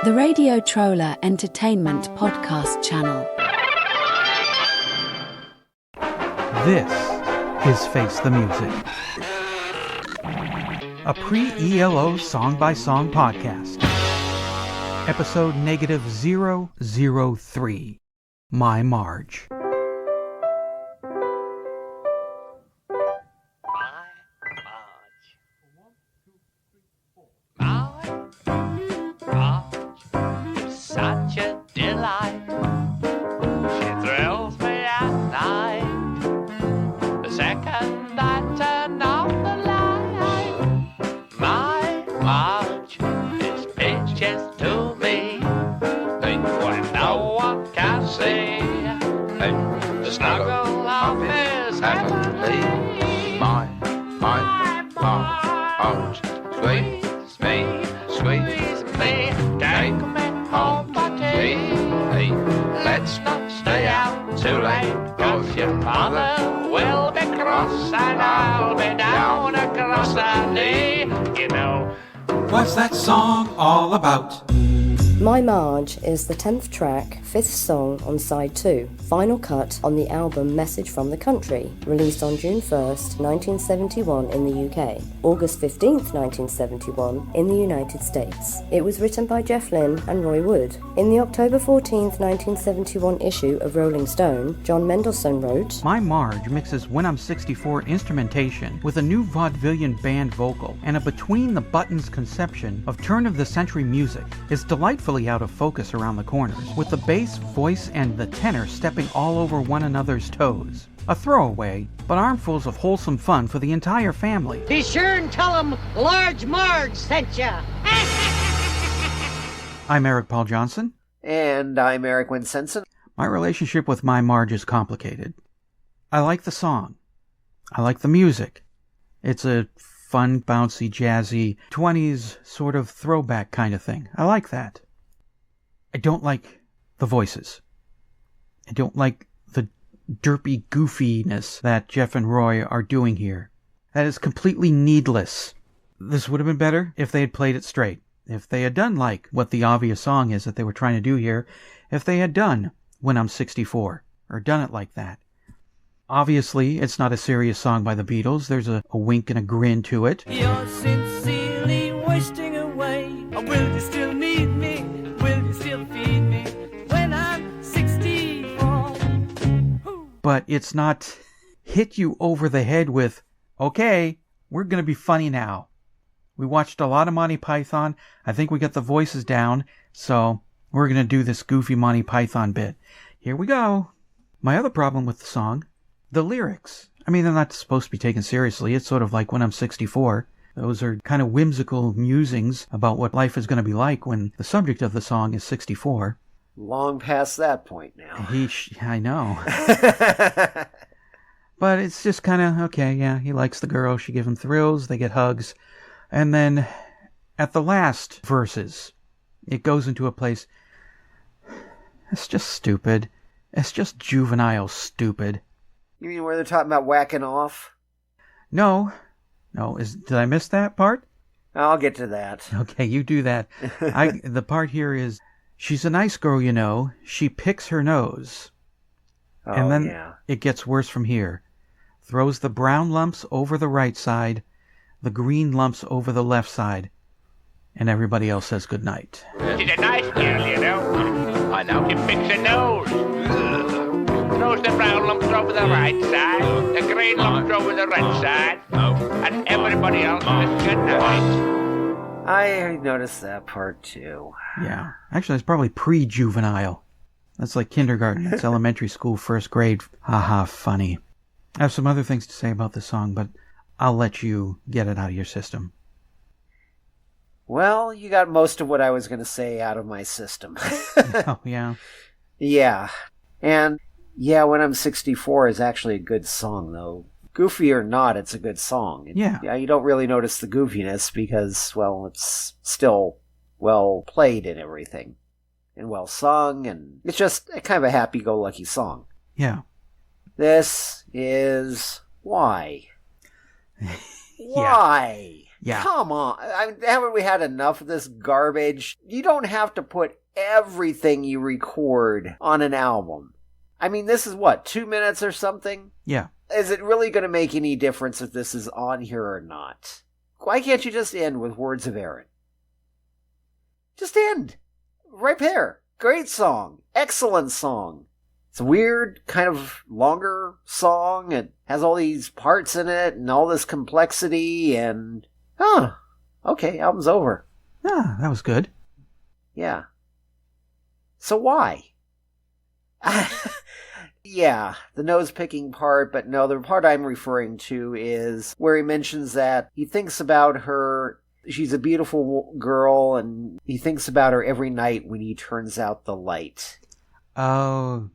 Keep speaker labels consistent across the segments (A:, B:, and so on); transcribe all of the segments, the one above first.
A: the Radio Troller Entertainment Podcast Channel.
B: This is Face the Music, a pre-ELO song-by-song podcast. Episode -003, My Marge.
C: Such a delight. She thrills me at night. The second I turn off the light, my Marge is peaches to me. Things when no one can see. The snuggle of his heavenly.
D: My Marge, squeeze me,
C: Squeeze me, take me home for tea.
D: Hey, let's
C: Not stay out too late, 'cause your mother will be cross and I'll be down across her knee. You know,
B: What's that song all about?
E: My Marge is the 10th track, 5th song on side 2, final cut on the album Message from the Country, released on June 1st, 1971 in the UK, August 15th, 1971 in the United States. It was written by Jeff Lynne and Roy Wood. In the October 14th, 1971 issue of Rolling Stone, John Mendelsohn wrote,
B: My Marge mixes When I'm 64 instrumentation with a new vaudevillian band vocal and a between-the-buttons conception of turn-of-the-century music. It's delightfully out of focus around the corners, with the bass, voice, and the tenor stepping all over one another's toes. A throwaway, but armfuls of wholesome fun for the entire family.
F: Be sure and tell them Large Marge sent ya.
B: I'm Eric Paul Johnson.
G: And I'm Eric Winsenson.
B: My relationship with My Marge is complicated. I like the song. I like the music. It's a fun, bouncy, jazzy, 20s sort of throwback kind of thing. I like that. I don't like the voices. I don't like the derpy goofiness that Jeff and Roy are doing here. That is completely needless. This would have been better if they had played it straight. If they had done like what the obvious song is that they were trying to do here. If they had done When I'm 64. Or done it like that. Obviously, it's not a serious song by the Beatles. There's a wink and a grin to it.
H: You're sincerely wasting away. Or will you still need me? Will you still feed me when I'm 64?
B: But it's not hit you over the head with, okay, we're going to be funny now. We watched a lot of Monty Python. I think we got the voices down. So we're going to do this goofy Monty Python bit. Here we go. My other problem with the song, the lyrics. I mean, they're not supposed to be taken seriously. It's sort of like When I'm 64. Those are kind of whimsical musings about what life is going to be like when the subject of the song is 64.
G: Long past that point now.
B: I know. But it's just kind of, okay, yeah, he likes the girl. She gives him thrills. They get hugs. And then at the last verses, it goes into a place. It's just stupid. It's just juvenile stupid.
G: You mean where they're talking about whacking off?
B: No. Did I miss that part?
G: I'll get to that.
B: Okay, you do that. The part here is, she's a nice girl, you know. She picks her nose.
G: Oh,
B: and then
G: yeah.
B: It gets worse from here. Throws the brown lumps over the right side, the green lumps over the left side, and everybody else says goodnight.
C: she's a nice girl, you know.
D: I know.
C: She picks her nose. Throws the brown lumps over the right side, the green lumps over the red side, and everybody else says good night.
G: I noticed that part too.
B: Yeah. Actually, it's probably pre-juvenile. That's like kindergarten. It's elementary school, first grade. Haha, funny. I have some other things to say about this song, but I'll let you get it out of your system.
G: Well, you got most of what I was going to say out of my system.
B: Oh, yeah.
G: Yeah. And, yeah, When I'm 64 is actually a good song, though. Goofy or not, it's a good song.
B: Yeah.
G: You don't really notice the goofiness because, well, it's still well played and everything. And well sung, and it's just a kind of a happy-go-lucky song.
B: Yeah.
G: This is why. Why?
B: Yeah.
G: Come on. Haven't we had enough of this garbage? You don't have to put everything you record on an album. I mean, this is what, 2 minutes or something?
B: Yeah.
G: Is it really going to make any difference if this is on here or not? Why can't you just end with Words of Aaron? Just end. Right there. Great song. Excellent song. It's a weird, kind of longer song. It has all these parts in it and all this complexity and... okay, album's over.
B: Ah, that was good.
G: Yeah. So why? Yeah, the nose-picking part, but no, the part I'm referring to is where he mentions that he thinks about her, she's a beautiful girl, and he thinks about her every night when he turns out the light.
B: Oh,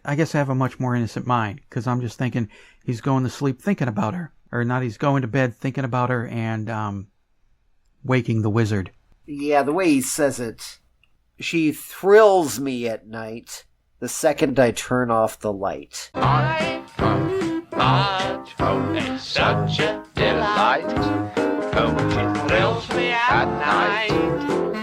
B: I guess I have a much more innocent mind, because I'm just thinking he's going to sleep thinking about her. Or not, he's going to bed thinking about her and waking the wizard.
G: Yeah, the way he says it. She thrills me at night the second I turn off the light.
D: Marge, oh, it's such a delight. Oh, she thrills me at night.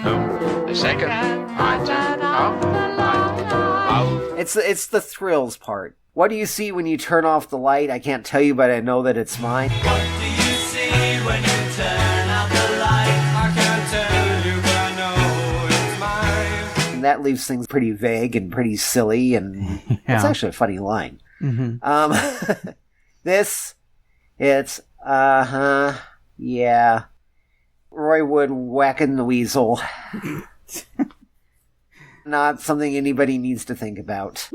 D: Oh, the second I turn off the light. Oh.
G: It's the thrills part. What do you see when you turn off the light? I can't tell you, but I know that it's mine.
H: What do you see when you turn out the light? I can't tell you, but I know it's mine.
G: And that leaves things pretty vague and pretty silly, and it's actually a funny line.
B: Mm-hmm.
G: It's yeah. Roy Wood whacking the weasel. Not something anybody needs to think about.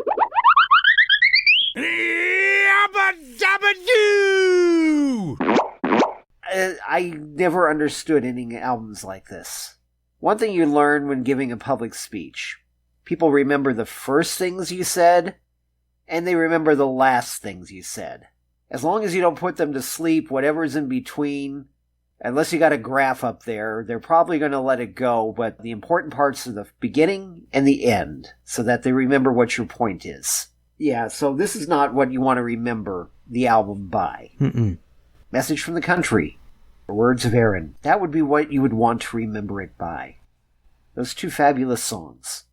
G: I never understood ending albums like this. One thing you learn when giving a public speech, people remember the first things you said, and they remember the last things you said. As long as you don't put them to sleep, whatever's in between, unless you got a graph up there, they're probably going to let it go, but the important parts are the beginning and the end, so that they remember what your point is. Yeah, so this is not what you want to remember the album by.
B: Mm-mm.
G: Message from the Country, or Words of Aaron. That would be what you would want to remember it by. Those two fabulous songs.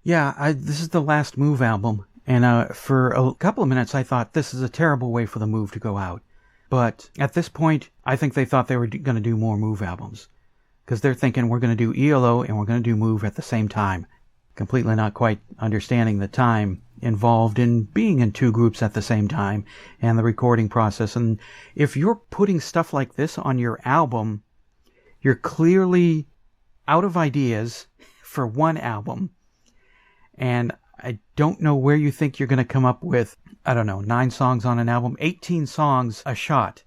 B: Yeah, this is the last Move album, and for a couple of minutes I thought this is a terrible way for the Move to go out. But at this point, I think they thought they were going to do more Move albums. Because they're thinking we're going to do ELO and we're going to do Move at the same time. Completely not quite understanding the time involved in being in two groups at the same time and the recording process. And if you're putting stuff like this on your album, you're clearly out of ideas for one album. And I don't know where you think you're going to come up with, 9 songs on an album, 18 songs a shot.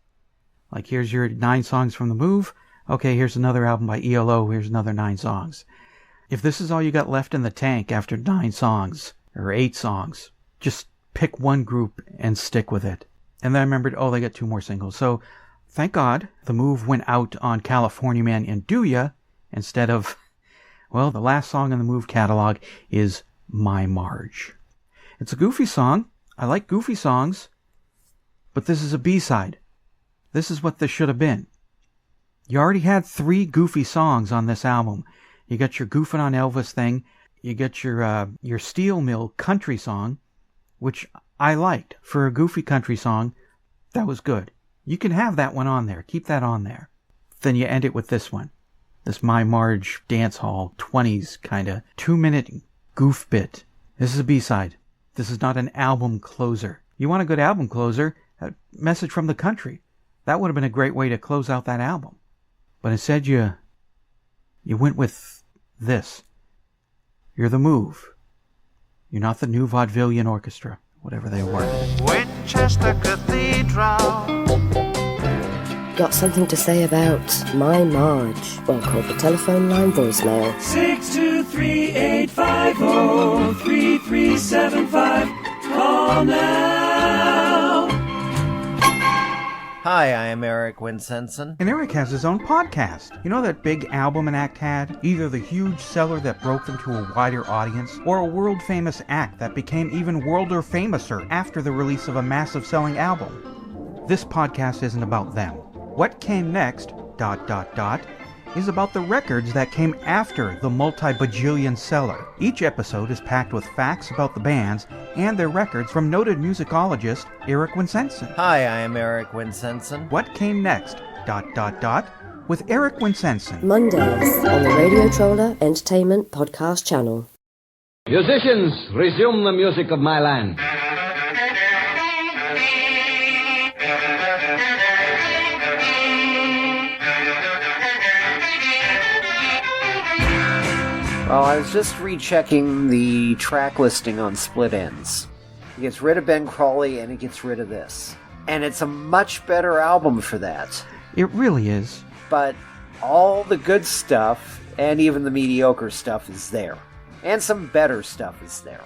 B: Like, here's your 9 songs from the Move. Okay, here's another album by ELO. Here's another 9 songs. If this is all you got left in the tank after 9 songs, or 8 songs, just pick one group and stick with it. And then I remembered, they got 2 more singles. So, thank God, the Move went out on California Man and Do Ya, instead of, the last song in the Move catalog is My Marge. It's a goofy song. I like goofy songs, but this is a B-side. This is what this should have been. You already had 3 goofy songs on this album. You got your Goofin' on Elvis thing. You got your Steel Mill country song, which I liked. For a goofy country song, that was good. You can have that one on there. Keep that on there. Then you end it with this one. This My Marge dance hall 20s kind of 2-minute goof bit. This is a B-side. This is not an album closer. You want a good album closer? A Message from the Country. That would have been a great way to close out that album. But instead you went with this. You're the Move. You're not the New Vaudevillian Orchestra, whatever they were.
H: Winchester Cathedral.
E: Got something to say about My Marge? Well, call the telephone line voicemail.
H: 623-850-3375. Call now.
I: Hi, I am Eric Winsenson.
B: And Eric has his own podcast. You know that big album an act had? Either the huge seller that broke them to a wider audience, or a world-famous act that became even worlder-famouser after the release of a massive selling album. This podcast isn't about them. What came next is about the records that came after the multi-bajillion seller. Each episode is packed with facts about the bands and their records from noted musicologist Eric Winsenson.
I: Hi, I am Eric Winsenson.
B: What came next? With Eric Winsenson.
E: Mondays on the Radio Troller Entertainment Podcast Channel.
J: Musicians, resume the music of my land.
G: Well, I was just rechecking the track listing on Split Enz. It gets rid of Ben Crowley and it gets rid of this. And it's a much better album for that.
B: It really is.
G: But all the good stuff, and even the mediocre stuff, is there. And some better stuff is there.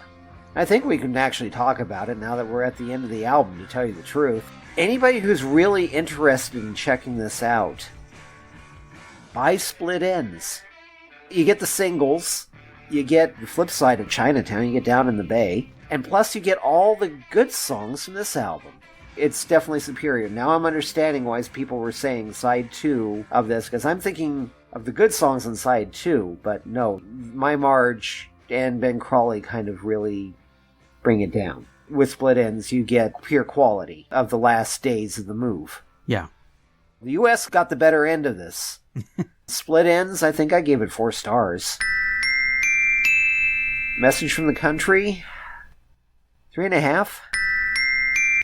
G: I think we can actually talk about it now that we're at the end of the album, to tell you the truth. Anybody who's really interested in checking this out, buy Split Enz. You get the singles, you get the flip side of Chinatown, you get Down in the Bay, and plus you get all the good songs from this album. It's definitely superior. Now I'm understanding why people were saying side 2 of this, because I'm thinking of the good songs on side 2, but no, My Marge and Ben Crowley kind of really bring it down. With Split Enz, you get pure quality of the last days of the move.
B: Yeah.
G: The US got the better end of this. Split Enz, I think I gave it 4 stars. Message from the Country, 3.5.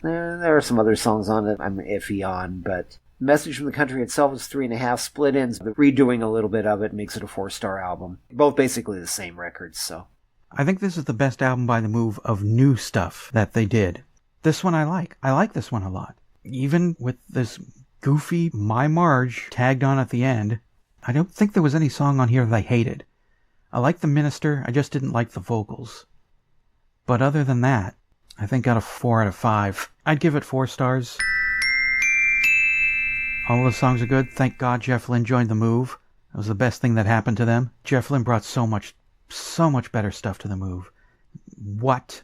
G: There are some other songs on it I'm iffy on, but Message from the Country itself is 3.5. Split Enz, but redoing a little bit of it makes it a 4-star album. Both basically the same records, so.
B: I think this is the best album by the Move of new stuff that they did. This one I like. I like this one a lot. Even with this goofy My Marge tagged on at the end, I don't think there was any song on here that I hated. I like the Minister, I just didn't like the vocals. But other than that, I think out of 4 out of 5. I'd give it 4 stars. All the songs are good. Thank God Jeff Lynne joined the Move. It was the best thing that happened to them. Jeff Lynne brought so much better stuff to the Move. What?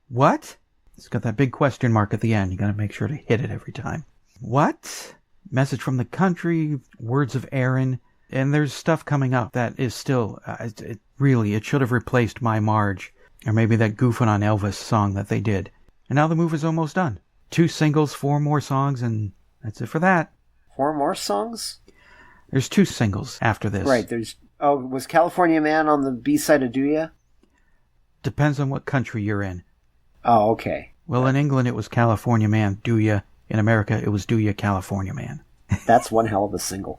B: What? It's got that big question mark at the end. You gotta make sure to hit it every time. What? Message from the Country, Words of Aaron, and there's stuff coming up that is still, it should have replaced My Marge. Or maybe that Goofin' on Elvis song that they did. And now the Move is almost done. 2 singles, 4 more songs, and that's it for that.
G: 4 more songs?
B: There's 2 singles after this.
G: Right, was California Man on the B-side of Do Ya?
B: Depends on what country you're in.
G: Oh, okay.
B: Well, in England it was California Man, Do Ya. In America it was Do Ya, California Man.
G: That's one hell of a single.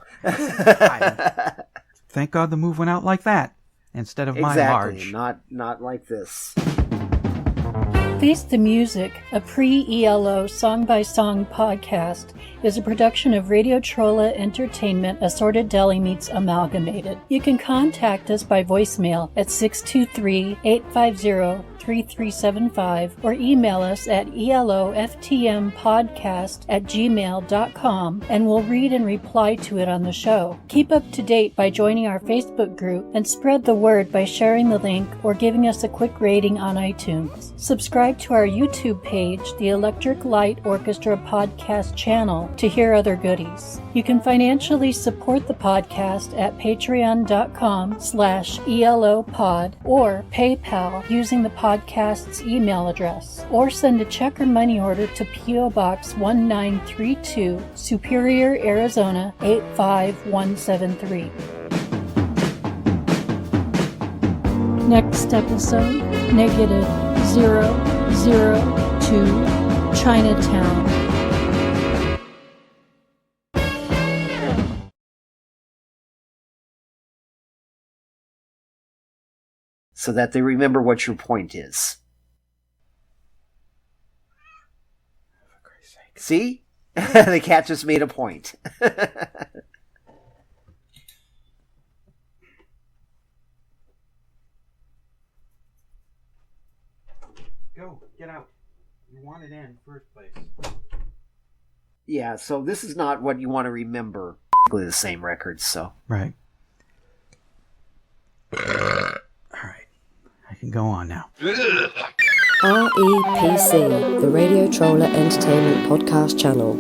B: Thank God the Move went out like that. Instead of My Marge.
G: Exactly, not like this.
K: Face the Music, a pre-ELO song-by-song podcast, is a production of Radio Trolla Entertainment Assorted Deli Meats Amalgamated. You can contact us by voicemail at 623-850-3375 or email us at eloftmpodcast@gmail.com and we'll read and reply to it on the show. Keep up to date by joining our Facebook group and spread the word by sharing the link or giving us a quick rating on iTunes. Subscribe to our YouTube page, the Electric Light Orchestra Podcast channel, to hear other goodies. You can financially support the podcast at patreon.com/ELOpod or PayPal using the podcast's email address, or send a check or money order to P.O. Box 1932, Superior, Arizona 85173. Next episode, -002 Chinatown.
G: So that they remember what your point is. For Christ's sake. See? The cat just made a point.
B: Go, get out. You want it in first place.
G: Yeah, so this is not what you want to remember. The same records, so.
B: Right. Alright. I can go on now.
E: REPC, the Radio Troller Entertainment Podcast Channel.